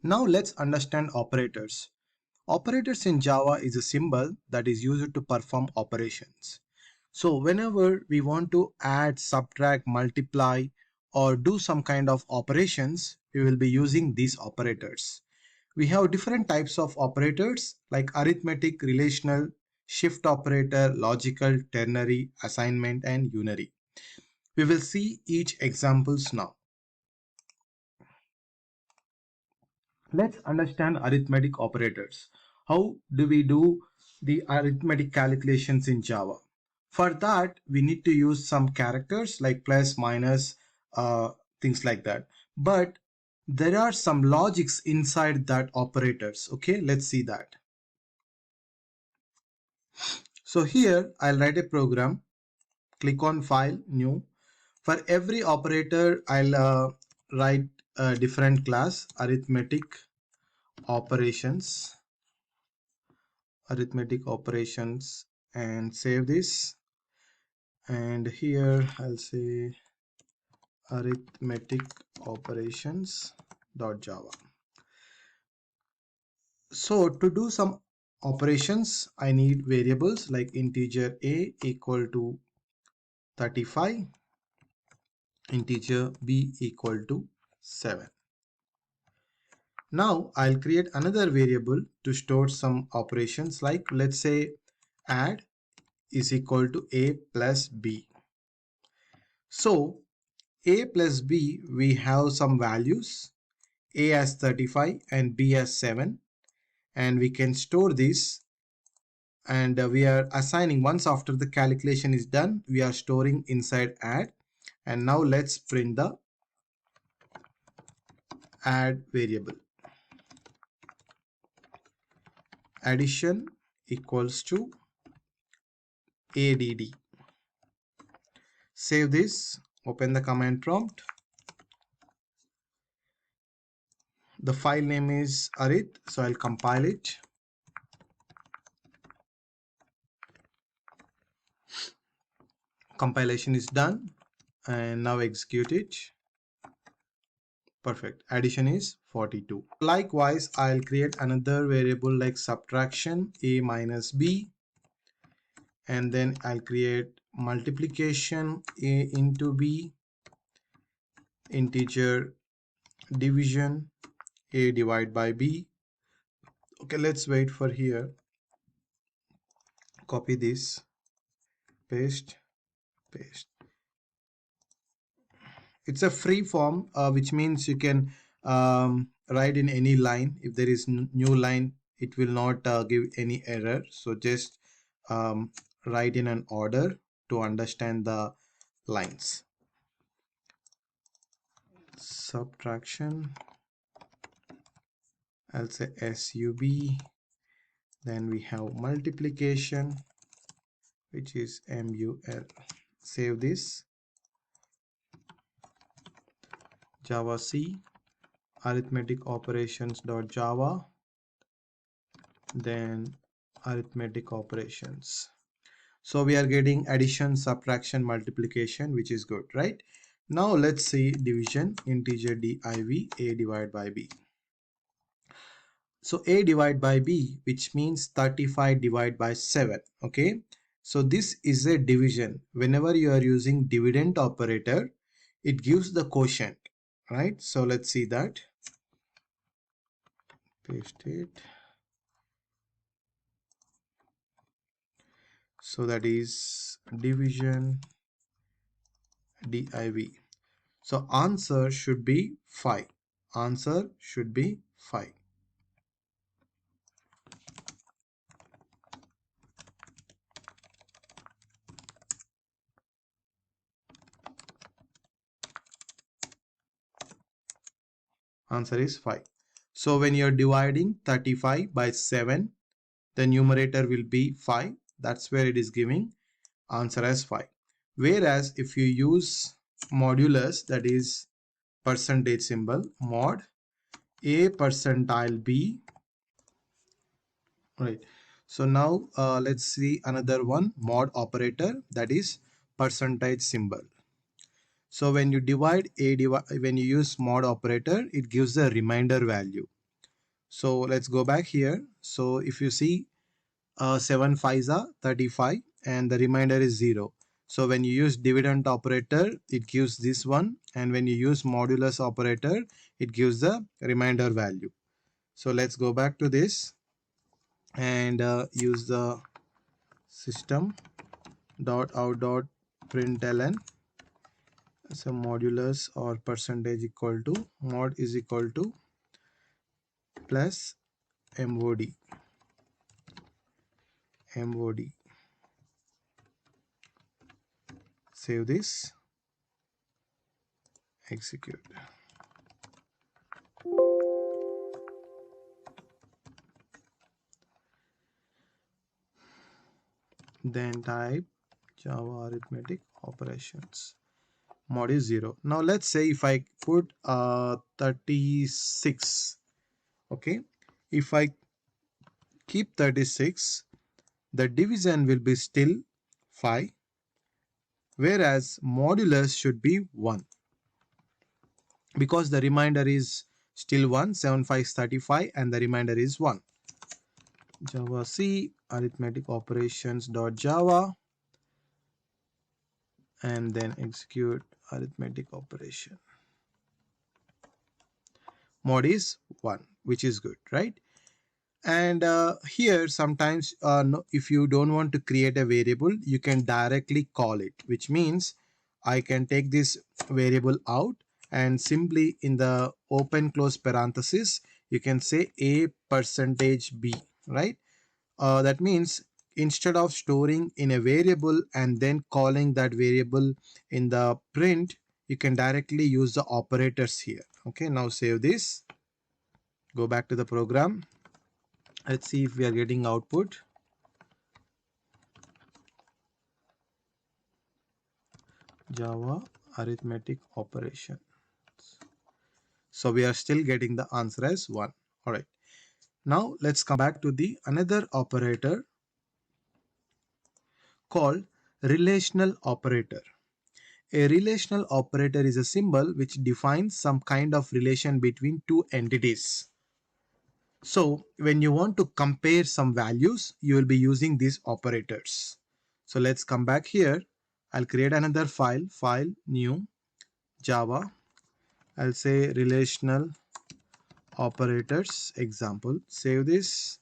Now let's understand operators. Operators in Java is a symbol that is used to perform operations. So whenever we want to add, subtract, multiply, or do some kind of operations, we will be using these operators. We have different types of operators like arithmetic, relational, shift operator, logical, ternary, assignment, and unary. We will see each examples now. Let's understand arithmetic operators. How do we do the arithmetic calculations in Java? For that, we need to use some characters like plus, minus, things like that. But there are some logics inside that operators. Okay, let's see that. So here I'll write a program, click on file, new. For every operator, I'll write a different class, operations, arithmetic operations, and save this. And here I'll say arithmetic operations .java. So to do some operations, I need variables like integer a equal to 35, integer b equal to 7. Now I'll create another variable to store some operations like, let's say, add is equal to a plus b. So a plus b, we have some values, a as 35 and b as 7, and we can store this, and we are assigning once after the calculation is done, we are storing inside add. And now let's print the add variable. Addition equals to add. Save this, open the command prompt. The file name is arith, so I'll compile it. Compilation is done, and now execute it. Perfect. Addition is 42. Likewise, I'll create another variable like subtraction a minus b, and then I'll create multiplication a into b, integer division a divided by b. Okay, let's wait for here. Copy this, paste. It's a free form, which means you can write in any line. If there is new line, it will not give any error. So just write in an order to understand the lines. Subtraction, I'll say sub. Then we have multiplication, which is mul. Save this. Java C, arithmetic operations.java, then arithmetic operations. So we are getting addition, subtraction, multiplication, which is good, right? Now let's see division, integer div, a divided by b. So a divided by b, which means 35 divided by 7. Okay, so this is a division. Whenever you are using dividend operator, it gives the quotient, right? So let's see that. Paste it. So that is division div. So answer should be 5. Answer should be 5. Answer is 5. So when you're dividing 35 by 7, the numerator will be 5. That's where it is giving answer as 5. Whereas if you use modulus, that is percentage symbol, mod a percentile b, right? So now let's see another one, mod operator, that is percentage symbol. So when you divide when you use mod operator, it gives a remainder value. So let's go back here. So if you see 7 5s are 35 and the remainder is 0. So when you use dividend operator, it gives this one, and when you use modulus operator, it gives the remainder value. So let's go back to this and use the system dot out dot println. So modulus or percentage equal to mod is equal to plus mod. Save this, execute. Then type Java arithmetic operations. Mod is 0. Now let's say if I put 36, okay, if I keep 36, the division will be still 5, whereas modulus should be 1, because the remainder is still 1. 7 5 is 35 and the remainder is 1. Java C arithmetic operations dot Java, and then execute arithmetic operation. Mod is 1, which is good, right? And here sometimes no, if you don't want to create a variable, you can directly call it, which means I can take this variable out and simply in the open close parenthesis you can say a percentage b, right? That means instead of storing in a variable and then calling that variable in the print, you can directly use the operators here. Okay, now save this, go back to the program. Let's see if we are getting output. Java arithmetic operation. So we are still getting the answer as 1. All right. Now let's come back to the another operator called relational operator. A relational operator is a symbol which defines some kind of relation between two entities. So when you want to compare some values, you will be using these operators. So let's come back here. I'll create another file, new, Java. I'll say relational operators example. Save this.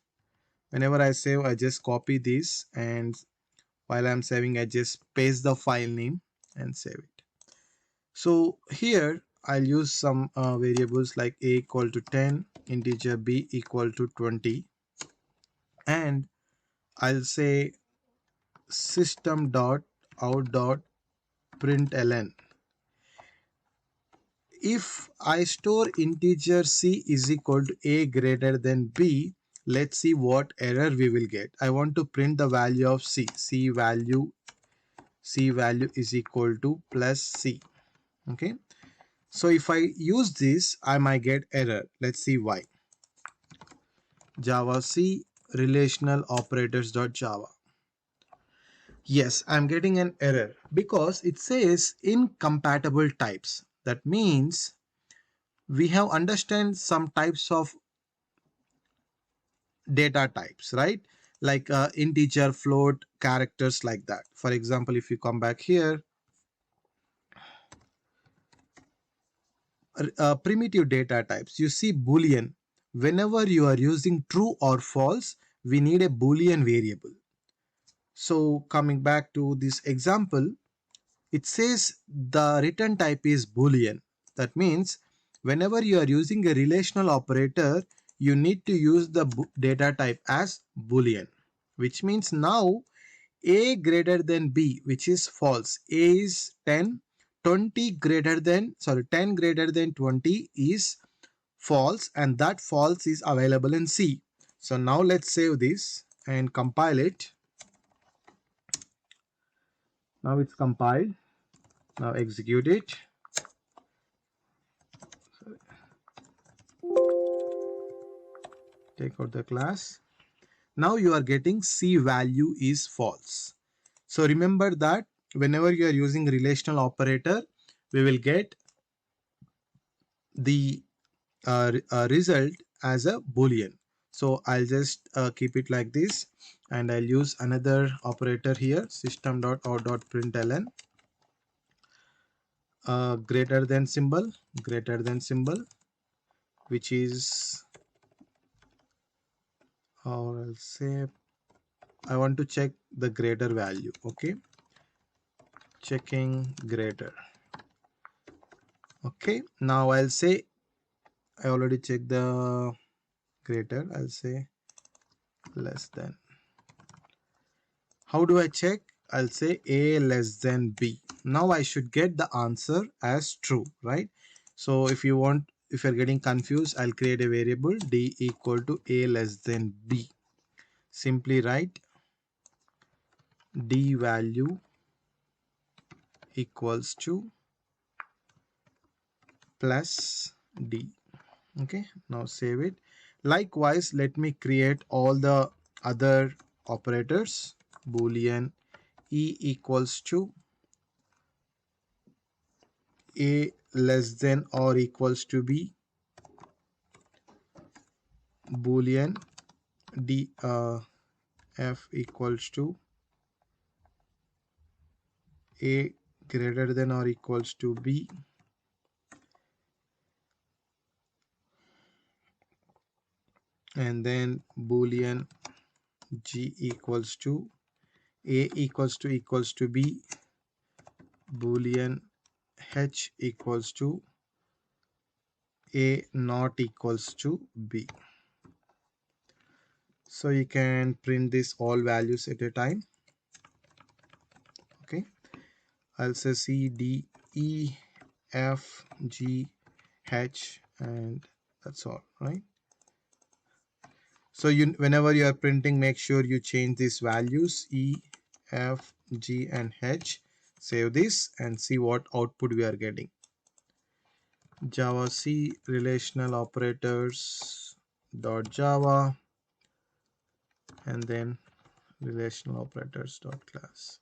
Whenever I save, I just copy this, and while I'm saving, I just paste the file name and save it. So here I'll use some variables like a equal to 10, integer b equal to 20, and I'll say system dot out dot println. If I store integer c is equal to a greater than b, let's see what error we will get. I want to print the value of c. C value is equal to plus c. Okay. So if I use this, I might get error. Let's see why. Java C relational operators.java. Yes, I'm getting an error because it says incompatible types. That means we have understand some types of data types, right? Like integer, float, characters, like that. For example, if you come back here, primitive data types, you see Boolean. Whenever you are using true or false, we need a Boolean variable. So coming back to this example, it says the return type is Boolean. That means whenever you are using a relational operator, you need to use the data type as Boolean, which means now a greater than b, which is false. A is 10, 20 greater than, 10 greater than 20 is false, and that false is available in C. So now let's save this and compile it. Now it's compiled. Now execute it. Take out the class. Now you are getting C value is false. So remember that whenever you are using relational operator, we will get the result as a boolean. So I'll just keep it like this, and I'll use another operator here, system.out.println, greater than symbol, which is, or I'll say, I want to check the greater value. Okay, checking greater. Okay, now I'll say I already checked the greater. I'll say less than. How do I check? I'll say A less than B. Now I should get the answer as true, right? So if you're getting confused, I'll create a variable D equal to A less than B. Simply write D value equals to plus D. Okay, now save it. Likewise, let me create all the other operators. Boolean E equals to A less than or equals to B. Boolean D F equals to A greater than or equals to B. And then Boolean G equals to A equals to B. Boolean H equals to A not equals to B. So you can print this all values at a time. Okay, I'll say C, D, E, F, G, H, and that's all, right? So whenever you are printing, make sure you change these values E, F, G, and H. Save this and see what output we are getting. Java C relational operators dot Java, and then relational operators dot class.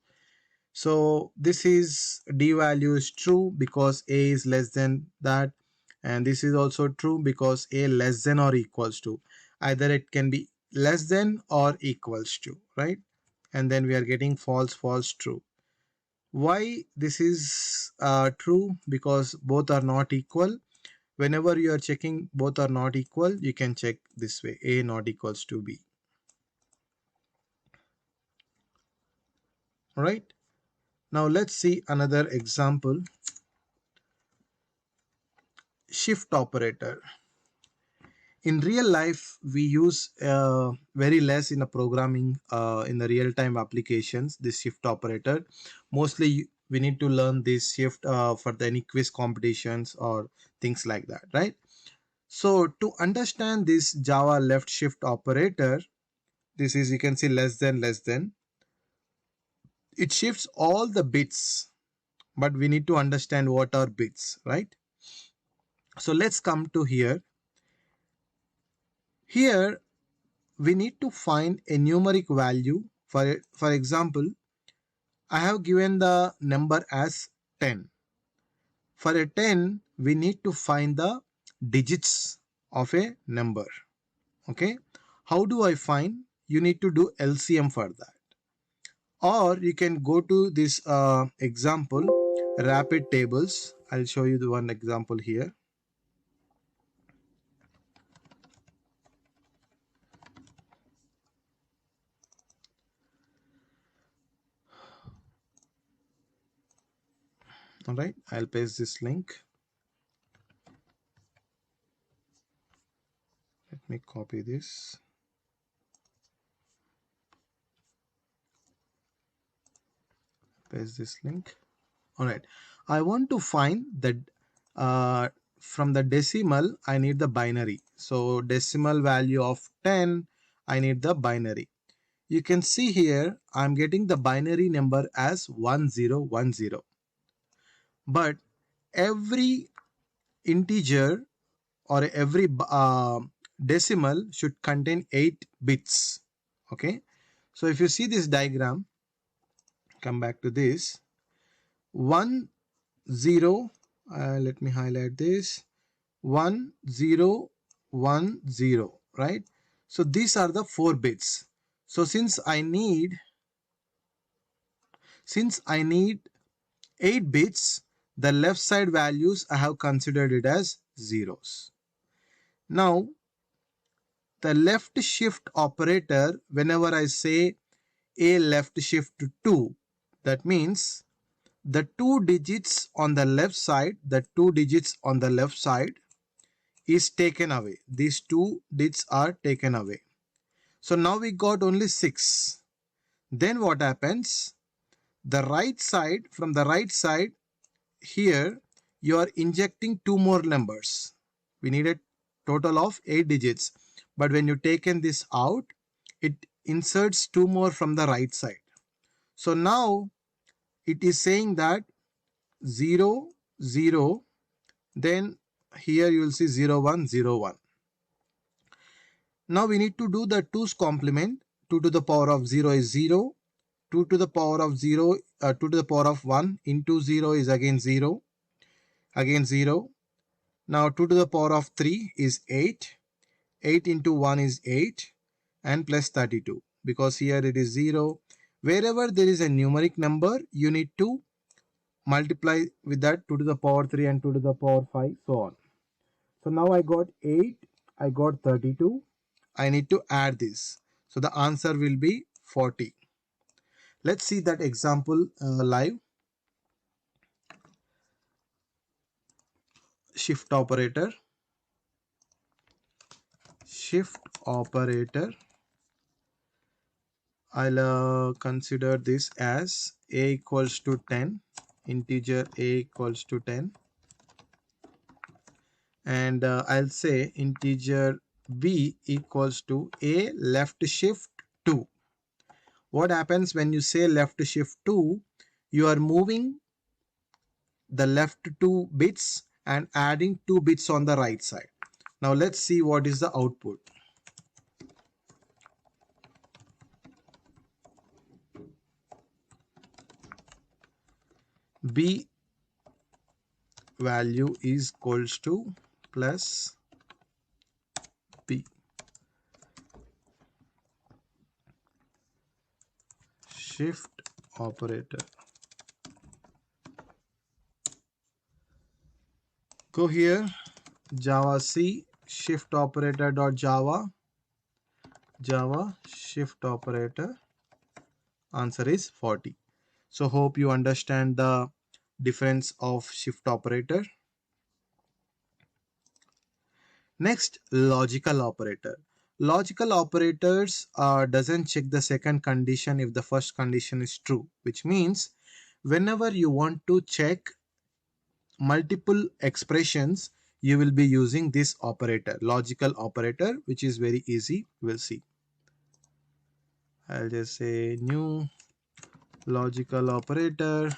So this is D value is true because A is less than that, and this is also true because A less than or equals to. Either it can be less than or equals to, right? And then we are getting false, false, true. Why this is true? Because both are not equal. Whenever you are checking both are not equal, you can check this way: A not equals to B. All right. Now let's see another example. Shift operator. In real life, we use very less in a programming in the real-time applications, this shift operator. Mostly we need to learn this shift for the any quiz competitions or things like that, right? So to understand this Java left shift operator, this is, you can see, less than, it shifts all the bits, but we need to understand what are bits, right? So let's come to here. Here we need to find a numeric value. For example, I have given the number as 10. For a 10, we need to find the digits of a number. Okay, how do I find? You need to do LCM for that, or you can go to this example, rapid tables. I'll show you the one example here. All right, I'll paste this link. Let me copy this. Paste this link. All right, I want to find that from the decimal I need the binary. So decimal value of 10, I need the binary. You can see here I'm getting the binary number as 1010, but every integer or every decimal should contain 8 bits. Okay, so if you see this diagram, come back to this 1 0, let me highlight this, 1 0 1 0, right? So these are the 4 bits. So since I need 8 bits, the left side values I have considered it as zeros. Now the left shift operator, whenever I say a left shift 2, that means the two digits on the left side is taken away. These two digits are taken away. So now we got only 6. Then what happens? From the right side, here you are injecting 2 more numbers. We need a total of 8 digits. But when you taken this out, it inserts 2 more from the right side. So now it is saying that 0 0, then here you will see 0 1 0 1. Now we need to do the 2's complement. 2 to the power of 0 is 0. 2 to the power of 2 to the power of 1 into 0 is again 0. Again 0. Now 2 to the power of 3 is 8. 8 into 1 is 8 and plus 32. Because here it is 0. Wherever there is a numeric number, you need to multiply with that 2 to the power 3 and 2 to the power 5, so on. So now I got 8, I got 32. I need to add this. So the answer will be 40. Let's see that example live. Shift operator. I'll consider this as a equals to 10, integer a equals to 10, and I'll say integer b equals to a left shift 2. What happens when you say left shift 2? You are moving the left 2 bits and adding 2 bits on the right side. Now let's see what is the output. B value is equals to plus B. Shift operator. Go here, Java C, shift operator dot Java shift operator. Answer is 40. So hope you understand the difference of shift operator. Next, logical operator. Logical operators doesn't check the second condition if the first condition is true, which means whenever you want to check multiple expressions, you will be using this operator, logical operator, which is very easy. We'll see. I'll just say new logical operator.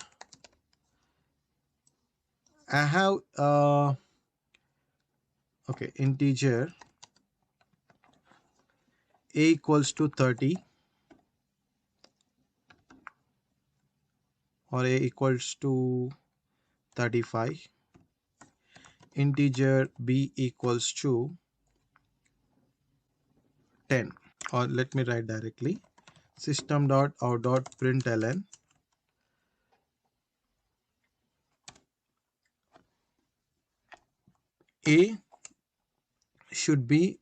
I have okay, integer a equals to 30 or a equals to 35. Integer b equals to 10, or let me write directly, system.out.println a should be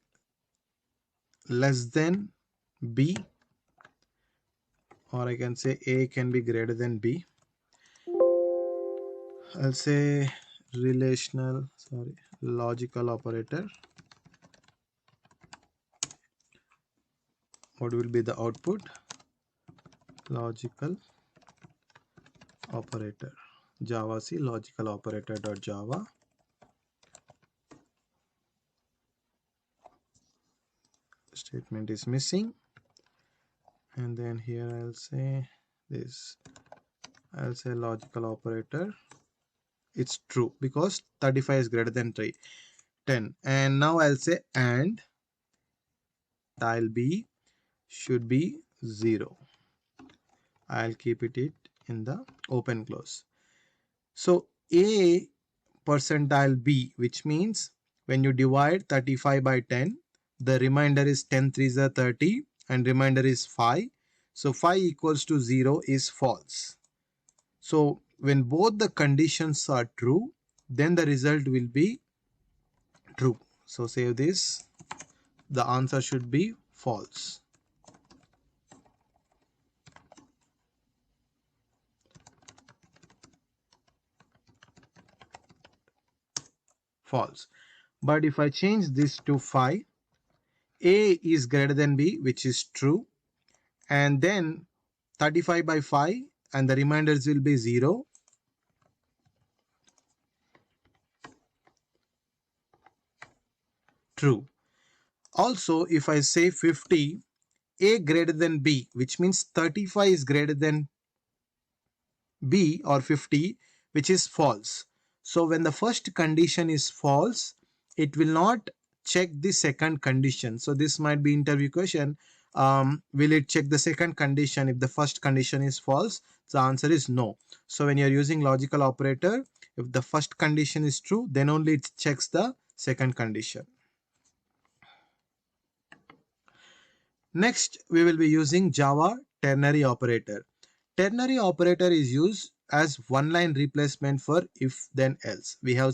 less than b, or I can say a can be greater than b. I'll say logical operator. What will be the output? Logical operator. Java C logical operator dot Java. Statement is missing, and then here I'll say this. I'll say logical operator. It's true because 35 is greater than 10. And now I'll say and tile B should be 0. I'll keep it in the open close. So A percentile B, which means when you divide 35 by 10, the remainder is 10 threes are 30 and remainder is 5. So 5 equals to 0 is false. So when both the conditions are true, then the result will be true. So save this. The answer should be false. False. But if I change this to 5, A is greater than B, which is true. And then 35 by 5 and the remainders will be 0. True. Also, if I say 50, A greater than B, which means 35 is greater than B or 50, which is false. So when the first condition is false, it will not check the second condition. So this might be interview question. Will it check the second condition if the first condition is false? The answer is no. So when you're using logical operator, if the first condition is true, then only it checks the second condition. Next, we will be using Java ternary operator. Ternary operator is used as one-line replacement for if then else. We have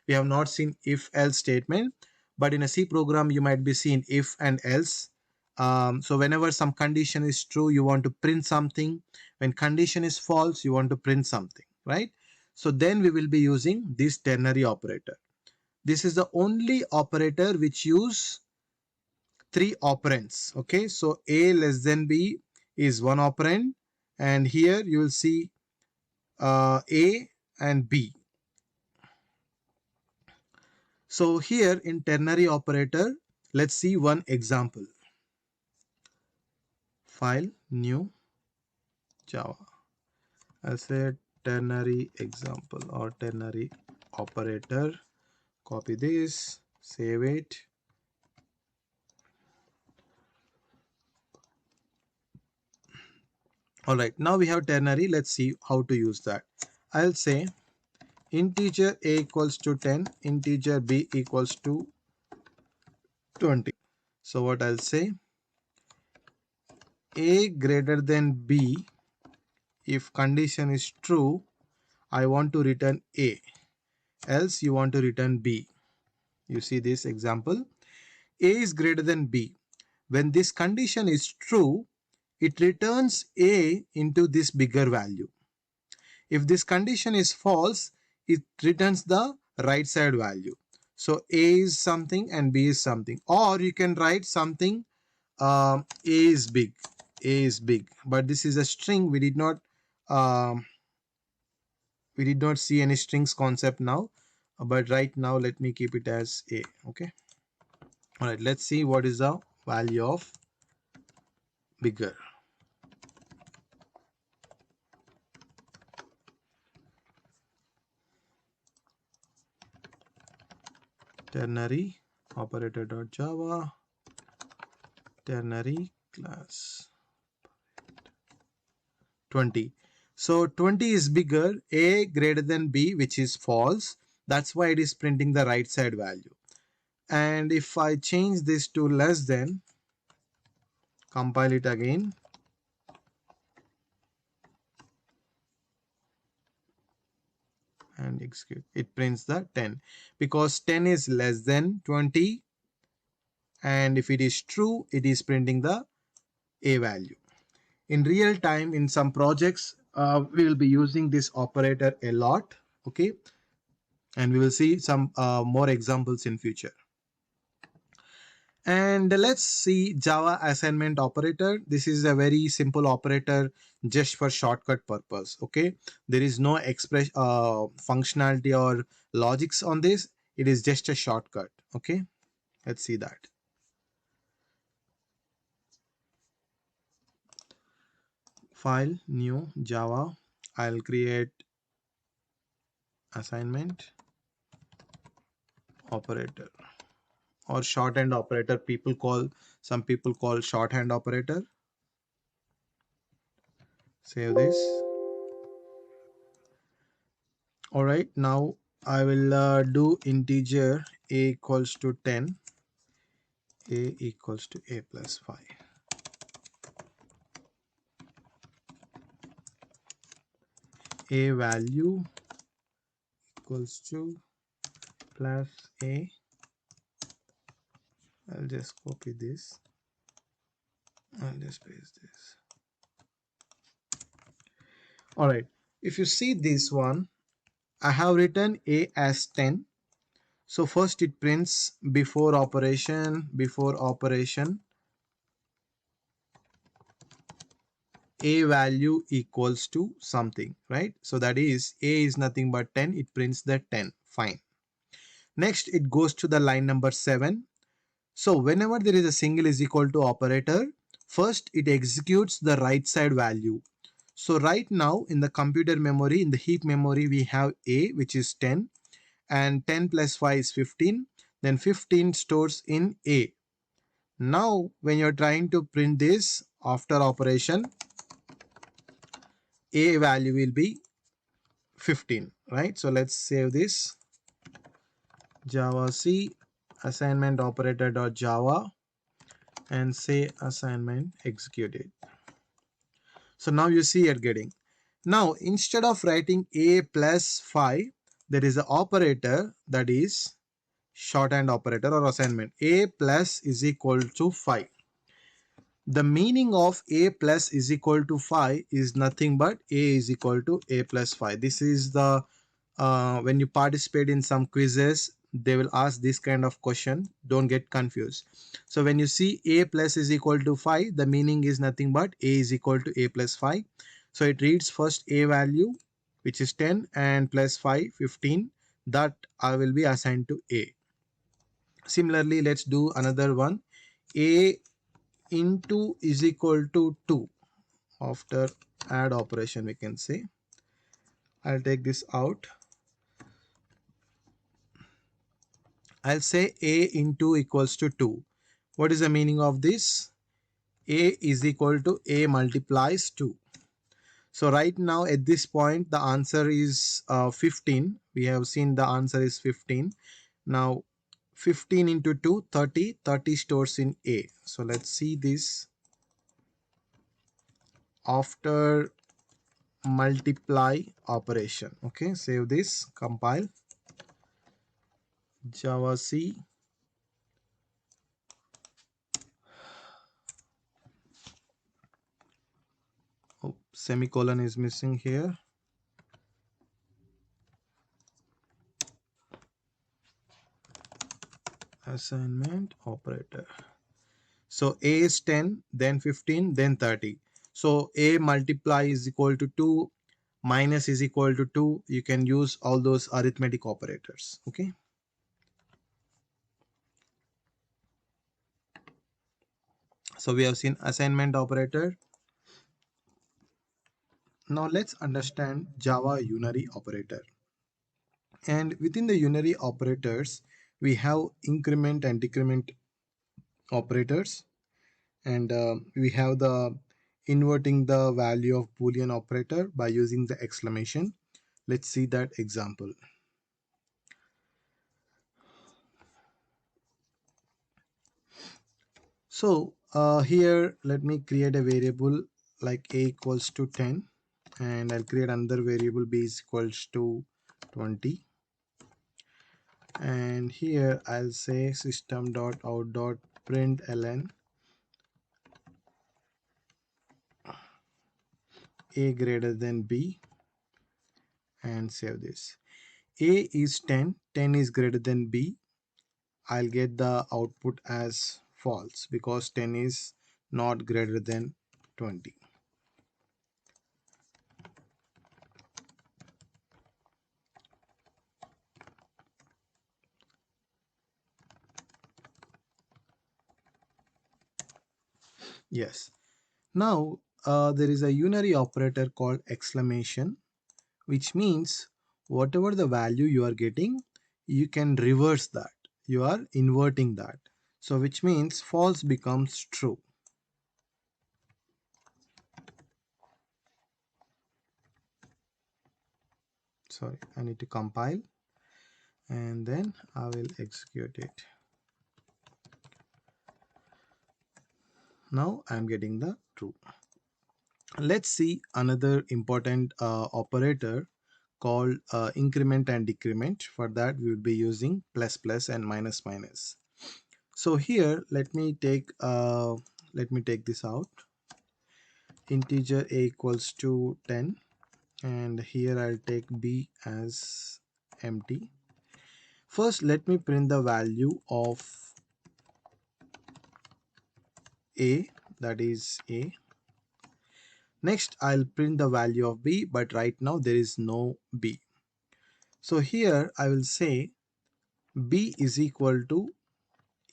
not seen if else statement, but in a C program you might be seeing if and else. So whenever some condition is true, you want to print something. When condition is false, you want to print something, right? So then we will be using this ternary operator. This is the only operator which use 3 operands. Okay, so A less than B is one operand, and here you will see A and B. So here in ternary operator, let's see one example. File, new, Java. I'll say ternary example or ternary operator. Copy this, save it. Alright, now we have ternary. Let's see how to use that. I'll say integer a equals to 10, integer b equals to 20. So what I'll say, a greater than b, if condition is true, I want to return a, else you want to return b. You see this example, a is greater than b. When this condition is true, it returns a into this bigger value. If this condition is false, it returns the right side value. So a is something and b is something. Or you can write something, a is big, a is big. But this is a string. We did not see any strings concept now. But right now, let me keep it as a. Okay. All right. Let's see what is the value of bigger. Ternary operator.java ternary class 20. So 20 is bigger, a greater than b, which is false. That's why it is printing the right side value. And if I change this to less than, compile it again, and execute, it prints the 10 because 10 is less than 20, and if it is true, it is printing the a value. In real time, in some projects, we will be using this operator a lot. Okay, and we will see some more examples in future. And let's see Java assignment operator. This is a very simple operator just for shortcut purpose. Okay, there is no express functionality or logics on this. It is just a shortcut. Okay, let's see that. File, new, Java. I'll create assignment operator or shorthand operator. Some people call shorthand operator. Save this. All right, now I will do integer a equals to 10, a equals to a plus 5. A value equals to plus a. I'll just copy this. I'll just paste this. Alright, if you see this one, I have written a as 10. So first it prints before operation, a value equals to something, right? So that is a is nothing but 10, it prints the 10, fine. Next it goes to the line number 7. So whenever there is a single is equal to operator, first it executes the right side value. So right now in the computer memory, in the heap memory, we have a, which is 10, and 10 plus 5 is 15. Then 15 stores in a. Now when you're trying to print this after operation, a value will be 15, right? So let's save this. Java C assignment operator dot java and say assignment executed. So now you see it getting. Now instead of writing a plus 5, there is an operator, that is shorthand operator or assignment. A plus is equal to 5. The meaning of a plus is equal to 5 is nothing but a is equal to a plus 5. This is the when you participate in some quizzes, they will ask this kind of question. Don't get confused. So when you see a plus is equal to 5, the meaning is nothing but a is equal to a plus 5. So it reads first a value, which is 10, and plus 5 15, that I will be assigned to a. Similarly, let's do another one. A into is equal to 2. After add operation, we can say, I'll take this out. I'll say a into equals to 2. What is the meaning of this? A is equal to a multiplies 2. So right now at this point the answer is 15. We have seen the answer is 15. Now 15 into 2, 30. 30 stores in a. So let's see this. After multiply operation. Okay, save this, compile. Java C semicolon is missing here. Assignment operator. So a is 10, then 15, then 30. So a multiply is equal to 2, minus is equal to 2. You can use all those arithmetic operators. Okay. So we have seen assignment operator. Now let's understand Java unary operator. And within the unary operators, we have increment and decrement operators. And we have the inverting the value of Boolean operator by using the exclamation. Let's see that example. So here let me create a variable like a equals to 10, and I'll create another variable b is equals to 20, and here I'll say system.out.println a greater than b, and save this. A is 10, 10 is greater than b. I'll get the output as false because 10 is not greater than 20. Yes. Now there is a unary operator called exclamation, which means whatever the value you are getting, you can reverse that. You are inverting that. So which means false becomes true. Sorry, I need to compile. and then I will execute it. Now I'm getting the true. Let's see another important operator called increment and decrement. For that we will be using plus plus and minus minus. So here let me take this out. Integer a equals to 10, and here I'll take b as empty. First let me print the value of a, that is a. Next I'll print the value of b, but right now there is no b. So here I will say b is equal to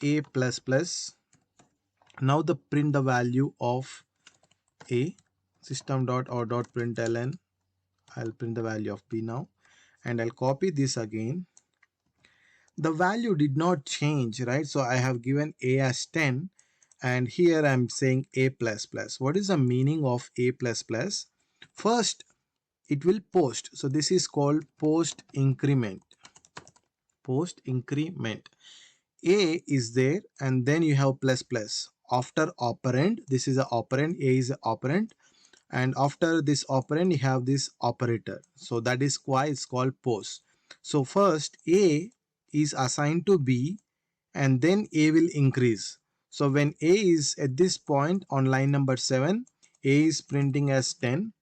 a plus plus. Now the print the value of a, system.out.println. I'll print the value of b now, and I'll copy this again. The value did not change, right? So I have given a as 10, and here I'm saying a plus plus. What is the meaning of a plus plus? First it will post, so this is called post increment. Post increment, a is there and then you have plus plus after operand. This is a operand, a is a operand, and after this operand you have this operator, so that is why it's called post. So first a is assigned to b, and then a will increase. So when a is at this point on line number 7, a is printing as 10.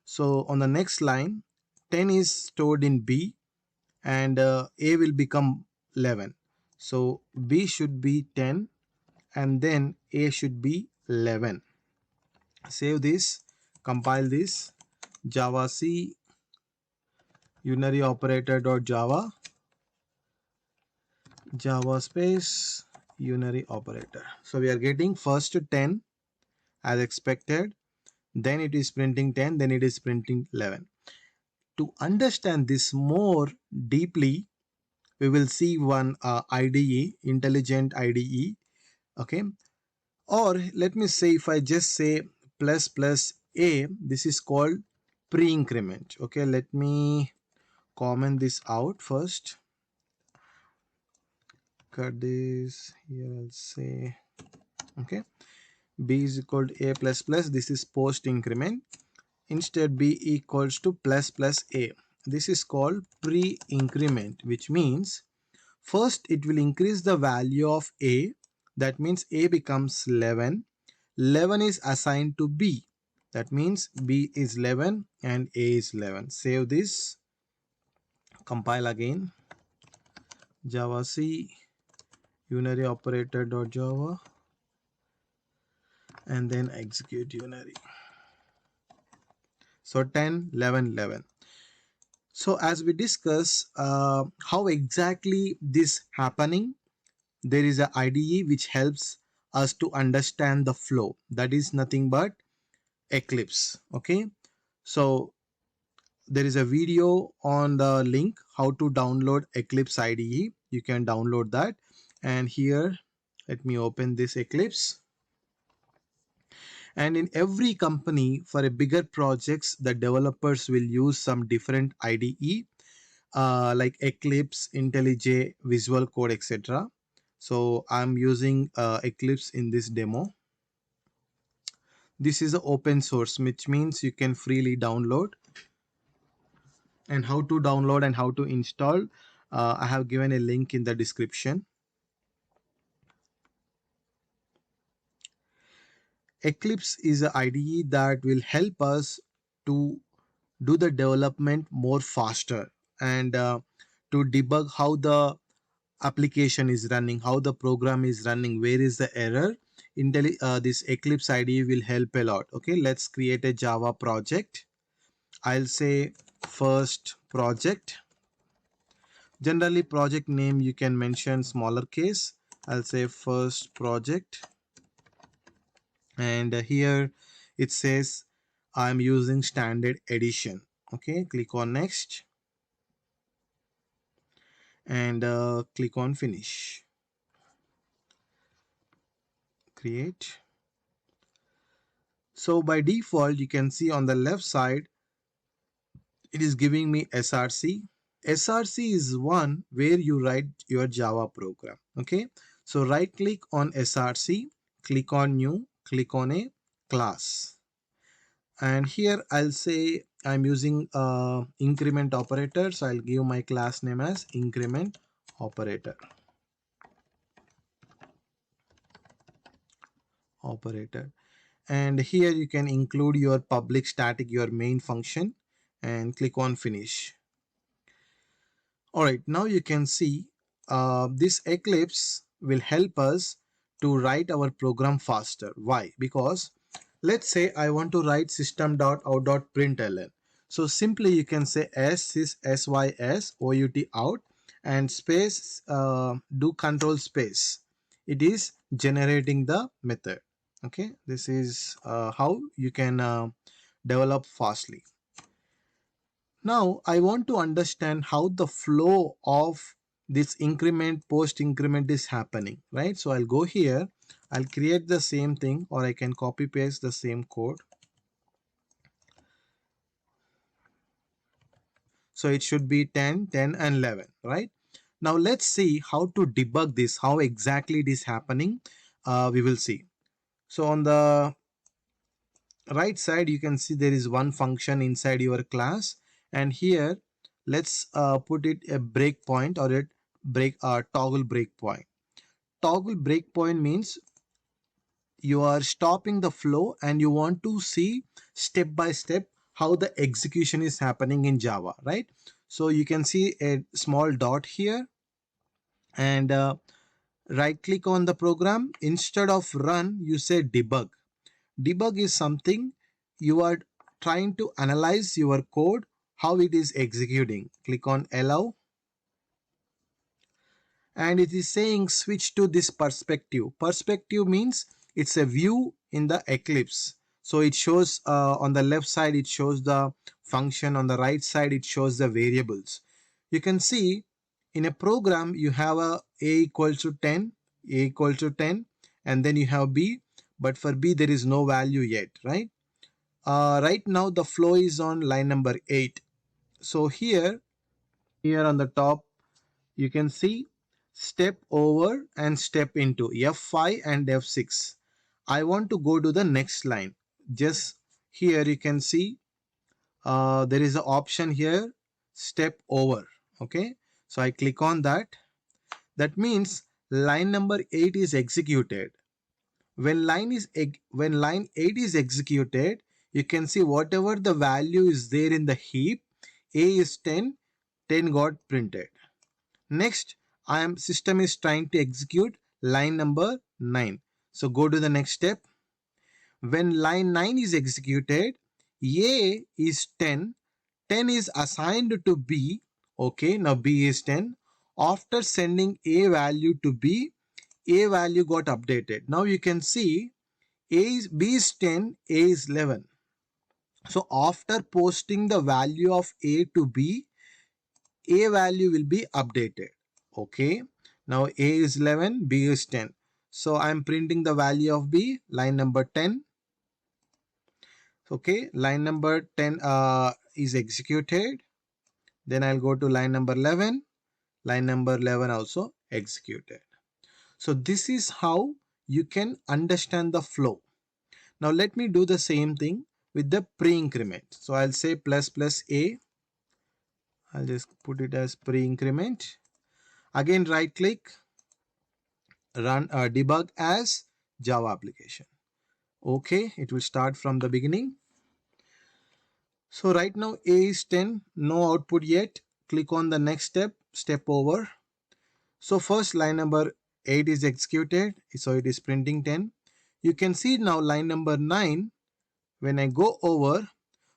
So on the next line 10 is stored in b, and a will become 11. So b should be 10 and then a should be 11. Save this, compile this, java c unary operator.java, java space unary operator. So we are getting first 10 as expected, then it is printing 10, then it is printing 11. To understand this more deeply, we will see one IDE, intelligent IDE. Okay, or let me say, if I just say plus plus a, this is called pre-increment. Okay, let me comment this out first. Cut this here, I'll say, okay, b is equal to a plus plus, this is post increment. Instead b equals to plus plus a, this is called pre-increment, which means first it will increase the value of a, that means a becomes 11. 11 is assigned to b, that means b is 11 and a is 11. Save this, compile again, java c unary operator.java, and then execute unary. So 10, 11, 11. So as we discuss how exactly this happening, there is a IDE which helps us to understand the flow. That is nothing but Eclipse. Okay, so there is a video on the link how to download Eclipse IDE. You can download that, and here let me open this Eclipse. And in every company for a bigger projects, the developers will use some different IDE like Eclipse, IntelliJ, Visual Code, etc. So I'm using Eclipse in this demo. This is an open source, which means you can freely download. And how to download and how to install, I have given a link in the description. Eclipse is an IDE that will help us to do the development more faster, and to debug how the application is running, how the program is running, where is the error. This Eclipse IDE will help a lot. Okay, let's create a Java project. I'll say first project. Generally project name you can mention smaller case. I'll say first project, and here it says I'm using standard edition. Okay, click on next, and click on finish, create. So by default you can see on the left side it is giving me src, src is one where you write your Java program. Okay, so right click on src, click on new, click on a class, and here I'll say I'm using increment operator, so I'll give my class name as increment operator. And here you can include your public static, your main function, and click on finish. All right, now you can see this Eclipse will help us to write our program faster. Why? Because let's say I want to write system.out.println. So simply you can say sys out and space, do control space. It is generating the method. Okay, this is how you can develop fastly. Now I want to understand how the flow of this increment post increment is happening, right? So I'll go here, I'll create the same thing, or I can copy paste the same code. So it should be 10, 10 and 11, right? Now let's see how to debug this, how exactly it is happening. We will see. So on the right side you can see there is one function inside your class, and here let's put it a breakpoint, or a toggle breakpoint. Toggle breakpoint means you are stopping the flow and you want to see step by step how the execution is happening in Java, right? So you can see a small dot here, and right click on the program. Instead of run, you say debug. Debug is something you are trying to analyze your code, how it is executing. Click on allow, and it is saying switch to this perspective. Perspective means it's a view in the Eclipse. So it shows on the left side it shows the function, on the right side it shows the variables. You can see in a program you have a equals to 10, a equal to 10, and then you have b, but for b there is no value yet, right? Right now the flow is on line number 8. So here on the top you can see step over and step into F5 and F6. I want to go to the next line. Just here you can see there is an option here, step over. Okay, so I click on that. That means line number 8 is executed. When line 8 is executed, you can see whatever the value is there in the heap, a is 10, 10 got printed. Next, system is trying to execute line number 9. So go to the next step. When line 9 is executed, A is 10, 10 is assigned to B. Okay, now B is 10. After sending A value to B, A value got updated. Now you can see B is 10, A is 11. So after posting the value of A to B, A value will be updated. Okay, now A is 11, B is 10. So I'm printing the value of B, line number 10. Okay, line number 10 is executed. Then I'll go to line number 11. Line number 11 also executed. So this is how you can understand the flow. Now let me do the same thing with the pre-increment. So I'll say plus plus A. I'll just put it as pre-increment. Again, right click, run debug as Java application. Okay, it will start from the beginning. So right now A is 10, no output yet. Click on the next step, step over. So first line number 8 is executed, so it is printing 10. You can see now line number 9, when I go over,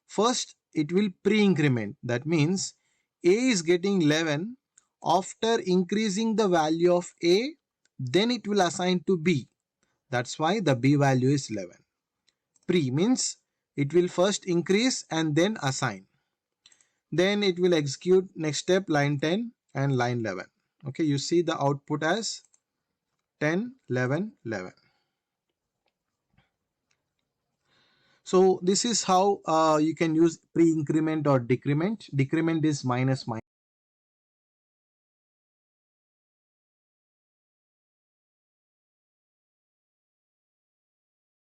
first it will pre-increment. That means A is getting 11. After increasing the value of A, then it will assign to B. That's why the B value is 11. Pre means it will first increase and then assign. Then it will execute next step line 10 and line 11. Okay, you see the output as 10, 11, 11. So this is how you can use pre-increment or decrement. Decrement is minus minus.